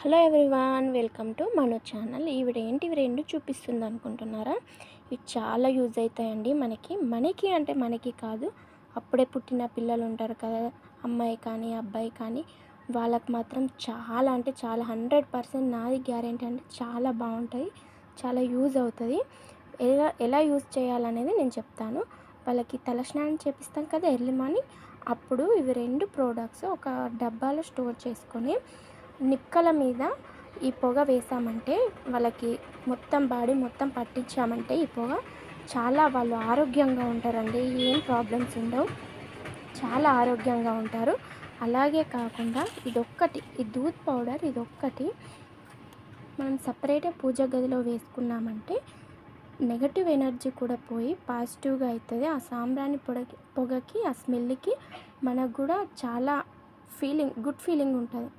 Hello everyone, welcome to మన channel. ఇవి రెండు చూపిస్తుంది అనుకుంటున్నారా? ఇవి చాలా యూజ్ అవుతాయండి మనకి అంటే మనకి కాదు, అప్పుడే పుట్టిన పిల్లలు ఉంటారు కదా, అమ్మాయి కానీ అబ్బాయి కానీ, వాళ్ళకి మాత్రం చాలా అంటే చాలా 100% నాది గ్యారెంటీ అంటే చాలా బాగుంటుంది, చాలా యూజ్ అవుతుంది. ఎలా ఎలా యూజ్ చేయాలనేది నేను చెప్తాను. వాళ్ళకి తలస్నానం చేపిస్తాం కదా ఎర్లీ మార్నింగ్, అప్పుడు ఇవి రెండు ప్రోడక్ట్స్ ఒక డబ్బాలో స్టోర్ చేసుకొని నిక్కల మీద ఈ పొగ వేసామంటే, వాళ్ళకి మొత్తం బాడీ మొత్తం పట్టించామంటే ఈ పొగ, చాలా వాళ్ళు ఆరోగ్యంగా ఉంటారండి. ఏం ప్రాబ్లమ్స్ ఉండవు, చాలా ఆరోగ్యంగా ఉంటారు. అలాగే కాకుండా ఇదొక్కటి, ఈ దూద్ పౌడర్ ఇదొక్కటి మనం సపరేట్గా పూజ గదిలో వేసుకున్నామంటే నెగటివ్ ఎనర్జీ కూడా పోయి పాజిటివ్గా అవుతుంది. ఆ సాంబ్రాణి పొగకి, ఆ స్మెల్కి మనకు కూడా చాలా గుడ్ ఫీలింగ్ ఉంటుంది.